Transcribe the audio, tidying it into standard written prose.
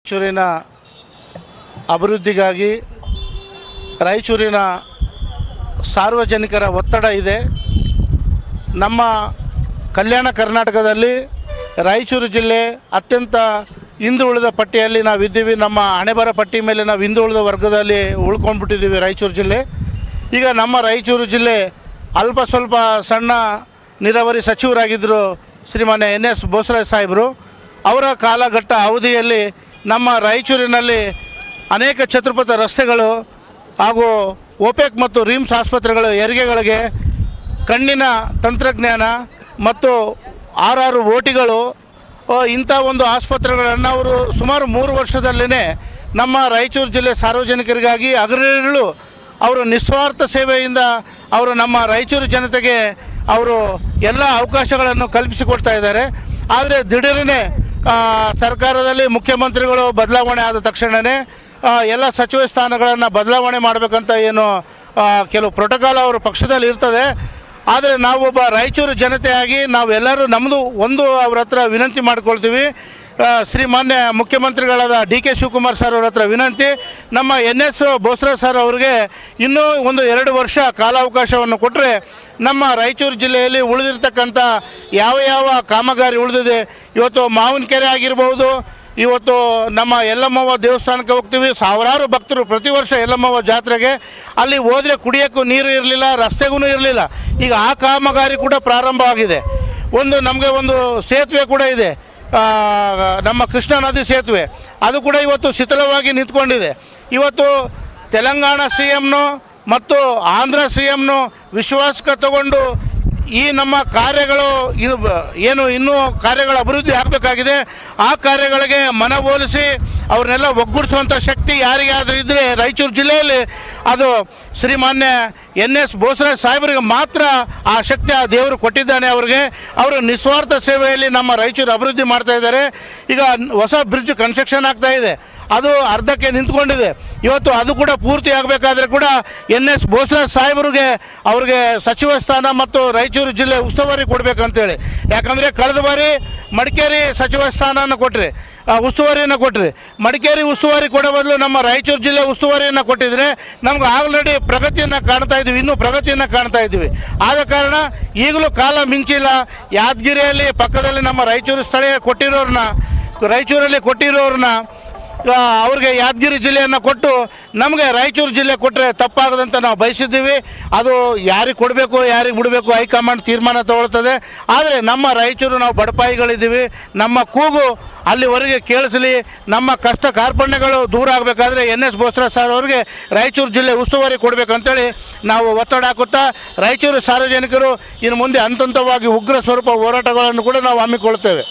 ರಾಯಚೂರಿನ ಅಭಿವೃದ್ಧಿಗಾಗಿ ರಾಯಚೂರಿನ ಸಾರ್ವಜನಿಕರ ಒತ್ತಡ ಇದೆ. ನಮ್ಮ ಕಲ್ಯಾಣ ಕರ್ನಾಟಕದಲ್ಲಿ ರಾಯಚೂರು ಜಿಲ್ಲೆ ಅತ್ಯಂತ ಹಿಂದುಳಿದ ಪಟ್ಟಿಯಲ್ಲಿ ನಾವಿದ್ದೀವಿ. ನಮ್ಮ ಹಣೆಬರ ಪಟ್ಟಿ ಮೇಲೆ ನಾವು ಹಿಂದುಳಿದ ವರ್ಗದಲ್ಲಿ ಉಳ್ಕೊಂಡ್ಬಿಟ್ಟಿದ್ದೀವಿ ರಾಯಚೂರು ಜಿಲ್ಲೆ. ಈಗ ನಮ್ಮ ರಾಯಚೂರು ಜಿಲ್ಲೆ ಅಲ್ಪ ಸ್ವಲ್ಪ ಸಣ್ಣ ನೀರಾವರಿ ಸಚಿವರಾಗಿದ್ದರು ಶ್ರೀಮಾನ್ಯ NS ಬೋಸರಾಜ್ ಸಾಹೇಬರು. ಅವರ ಕಾಲಘಟ್ಟ ಅವಧಿಯಲ್ಲಿ ನಮ್ಮ ರಾಯಚೂರಿನಲ್ಲಿ ಅನೇಕ ಛತ್ರಪತಿ ರಸ್ತೆಗಳು ಹಾಗೂ ಓಪೆಕ್ ಮತ್ತು ರಿಮ್ಸ್ ಆಸ್ಪತ್ರೆಗಳು ಹೆರಿಗೆಗಳಿಗೆ ಕಣ್ಣಿನ ತಂತ್ರಜ್ಞಾನ ಮತ್ತು 6 ಓಟಿಗಳು ಇಂಥ ಒಂದು ಆಸ್ಪತ್ರೆಗಳನ್ನು ಅವರು ಸುಮಾರು 3 ವರ್ಷದಲ್ಲೇ ನಮ್ಮ ರಾಯಚೂರು ಜಿಲ್ಲೆ ಸಾರ್ವಜನಿಕರಿಗಾಗಿ ಅಗ್ರಹಿಗಳು ಅವರು ನಿಸ್ವಾರ್ಥ ಸೇವೆಯಿಂದ ಅವರು ನಮ್ಮ ರಾಯಚೂರು ಜನತೆಗೆ ಅವರು ಎಲ್ಲ ಅವಕಾಶಗಳನ್ನು ಕಲ್ಪಿಸಿಕೊಡ್ತಾ ಇದ್ದಾರೆ. ಆದರೆ ದಿಢೀರನೇ ಸರ್ಕಾರದಲ್ಲಿ ಮುಖ್ಯಮಂತ್ರಿಗಳು ಬದಲಾವಣೆ ಆದ ತಕ್ಷಣವೇ ಎಲ್ಲ ಸಚಿವ ಸ್ಥಾನಗಳನ್ನು ಬದಲಾವಣೆ ಮಾಡಬೇಕಂತ ಏನು ಕೆಲವು ಪ್ರೋಟೋಕಾಲ್ ಅವರ ಪಕ್ಷದಲ್ಲಿ ಇರ್ತದೆ. ಆದರೆ ನಾವೊಬ್ಬ ರಾಯಚೂರು ಜನತೆಯಾಗಿ ನಾವೆಲ್ಲರೂ ನಮ್ಮದು ಒಂದು ಅವ್ರ ಹತ್ರ ವಿನಂತಿ ಮಾಡ್ಕೊಳ್ತೀವಿ. ಶ್ರೀಮಾನ್ಯ ಮುಖ್ಯಮಂತ್ರಿಗಳಾದ DK ಶಿವಕುಮಾರ್ ಸರ್ ಅವ್ರ ಹತ್ರ ವಿನಂತಿ, ನಮ್ಮ NS ಬೋಸರಾಜ್ ಸರ್ ಅವರಿಗೆ ಇನ್ನೂ 1-2 ವರ್ಷ ಕಾಲಾವಕಾಶವನ್ನು ಕೊಟ್ಟರೆ ನಮ್ಮ ರಾಯಚೂರು ಜಿಲ್ಲೆಯಲ್ಲಿ ಉಳಿದಿರ್ತಕ್ಕಂಥ ಯಾವ ಕಾಮಗಾರಿ ಉಳಿದಿದೆ, ಇವತ್ತು ಮಾವಿನಕೆರೆ ಆಗಿರ್ಬೋದು, ಇವತ್ತು ನಮ್ಮ ಯಲ್ಲಮ್ಮವ್ವ ದೇವಸ್ಥಾನಕ್ಕೆ ಹೋಗ್ತೀವಿ, ಸಾವಿರಾರು ಭಕ್ತರು ಪ್ರತಿ ವರ್ಷ ಯಲ್ಲಮ್ಮವ್ವ ಜಾತ್ರೆಗೆ. ಅಲ್ಲಿ ಹೋದರೆ ಕುಡಿಯೋಕ್ಕೂ ನೀರು ಇರಲಿಲ್ಲ, ರಸ್ತೆಗೂ ಇರಲಿಲ್ಲ. ಈಗ ಆ ಕಾಮಗಾರಿ ಕೂಡ ಪ್ರಾರಂಭ ಆಗಿದೆ. ನಮಗೆ ಒಂದು ಸೇತುವೆ ಕೂಡ ಇದೆ, ನಮ್ಮ ಕೃಷ್ಣಾ ನದಿ ಸೇತುವೆ, ಅದು ಕೂಡ ಇವತ್ತು ಶಿಥಿಲವಾಗಿ ನಿಂತ್ಕೊಂಡಿದೆ. ಇವತ್ತು ತೆಲಂಗಾಣ CMನು ಮತ್ತು ಆಂಧ್ರ CMನು ವಿಶ್ವಾಸಕ್ಕೆ ತಗೊಂಡು ಈ ನಮ್ಮ ಕಾರ್ಯಗಳು ಏನು ಇನ್ನೂ ಕಾರ್ಯಗಳ ಅಭಿವೃದ್ಧಿ ಆಗಬೇಕಾಗಿದೆ. ಆ ಕಾರ್ಯಗಳಿಗೆ ಮನವೊಲಿಸಿ ಅವ್ರನ್ನೆಲ್ಲ ಒಗ್ಗೂಡಿಸುವಂಥ ಶಕ್ತಿ ಯಾರಿಗಾದರೂ ಇದ್ದರೆ ರಾಯಚೂರು ಜಿಲ್ಲೆಯಲ್ಲಿ ಅದು ಶ್ರೀಮಾನ್ಯ NS ಬೋಸರಾಜ್ ಸಾಹೇಬರಿಗೆ ಮಾತ್ರ ಆ ಶಕ್ತಿ ಆ ದೇವರು ಕೊಟ್ಟಿದ್ದಾನೆ ಅವ್ರಿಗೆ. ಅವರು ನಿಸ್ವಾರ್ಥ ಸೇವೆಯಲ್ಲಿ ನಮ್ಮ ರಾಯಚೂರು ಅಭಿವೃದ್ಧಿ ಮಾಡ್ತಾ ಇದ್ದಾರೆ. ಈಗ ಹೊಸ ಬ್ರಿಡ್ಜ್ ಕನ್ಸ್ಟ್ರಕ್ಷನ್ ಆಗ್ತಾ ಇದೆ, ಅದು ಅರ್ಧಕ್ಕೆ ನಿಂತ್ಕೊಂಡಿದೆ. ಇವತ್ತು ಅದು ಕೂಡ ಪೂರ್ತಿ ಆಗಬೇಕಾದ್ರೆ ಕೂಡ NS ಬೋಸರಾಜ್ ಸಾಹೇಬರಿಗೆ ಅವ್ರಿಗೆ ಸಚಿವ ಸ್ಥಾನ ಮತ್ತು ರಾಯಚೂರು ಜಿಲ್ಲೆ ಉಸ್ತುವಾರಿ ಕೊಡಬೇಕಂತೇಳಿ. ಯಾಕಂದರೆ ಕಳೆದ ಬಾರಿ ಮಡಿಕೇರಿ ಸಚಿವ ಸ್ಥಾನವನ್ನು ಕೊಟ್ಟರೆ, ಉಸ್ತುವಾರಿಯನ್ನು ಕೊಟ್ಟರೆ, ಮಡಿಕೇರಿ ಉಸ್ತುವಾರಿ ಕೊಡೋ ಬದಲು ನಮ್ಮ ರಾಯಚೂರು ಜಿಲ್ಲೆ ಉಸ್ತುವಾರಿಯನ್ನು ಕೊಟ್ಟಿದ್ರೆ ನಮ್ಗೆ ಆಲ್ರೆಡಿ ಪ್ರಗತಿಯನ್ನು ಕಾಣ್ತಾ ಇದ್ದೀವಿ, ಇನ್ನೂ ಪ್ರಗತಿಯನ್ನು ಕಾಣ್ತಾ ಇದ್ದೀವಿ. ಆದ ಕಾರಣ ಈಗಲೂ ಕಾಲ ಮಿಂಚಿಲ್ಲ. ಯಾದಗಿರಿಯಲ್ಲಿ ಪಕ್ಕದಲ್ಲಿ ನಮ್ಮ ರಾಯಚೂರು ಸ್ಥಳೀಯ ರಾಯಚೂರಲ್ಲಿ ಕೊಟ್ಟಿರೋರನ್ನ ಅವ್ರಿಗೆ ಯಾದಗಿರಿ ಜಿಲ್ಲೆಯನ್ನು ಕೊಟ್ಟು ನಮಗೆ ರಾಯಚೂರು ಜಿಲ್ಲೆ ಕೊಟ್ಟರೆ ತಪ್ಪಾಗದಂತ ನಾವು ಬಯಸಿದ್ದೀವಿ. ಅದು ಯಾರಿಗೆ ಕೊಡಬೇಕು ಯಾರಿಗೆ ಬಿಡಬೇಕು ಹೈಕಮಾಂಡ್ ತೀರ್ಮಾನ ತಗೊಳ್ತದೆ. ಆದರೆ ನಮ್ಮ ರಾಯಚೂರು ನಾವು ಬಡಪಾಯಿಗಳಿದ್ದೀವಿ, ನಮ್ಮ ಕೂಗು ಅಲ್ಲಿವರೆಗೆ ಕೇಳಿಸಲಿ. ನಮ್ಮ ಕಷ್ಟ ಕಾರ್ಪಣ್ಯಗಳು ದೂರ ಆಗಬೇಕಾದ್ರೆ NS ಬೋಸರಾಜ್ ಸರ್ ಅವ್ರಿಗೆ ರಾಯಚೂರು ಜಿಲ್ಲೆ ಉಸ್ತುವಾರಿ ಕೊಡಬೇಕಂತೇಳಿ ನಾವು ಒತ್ತಡ ಹಾಕುತ್ತಾ ರಾಯಚೂರು ಸಾರ್ವಜನಿಕರು ಇನ್ನು ಮುಂದೆ ಹಂತವಾಗಿ ಉಗ್ರ ಸ್ವರೂಪ ಹೋರಾಟಗಳನ್ನು ಕೂಡ ನಾವು ಹಮ್ಮಿಕೊಳ್ತೇವೆ.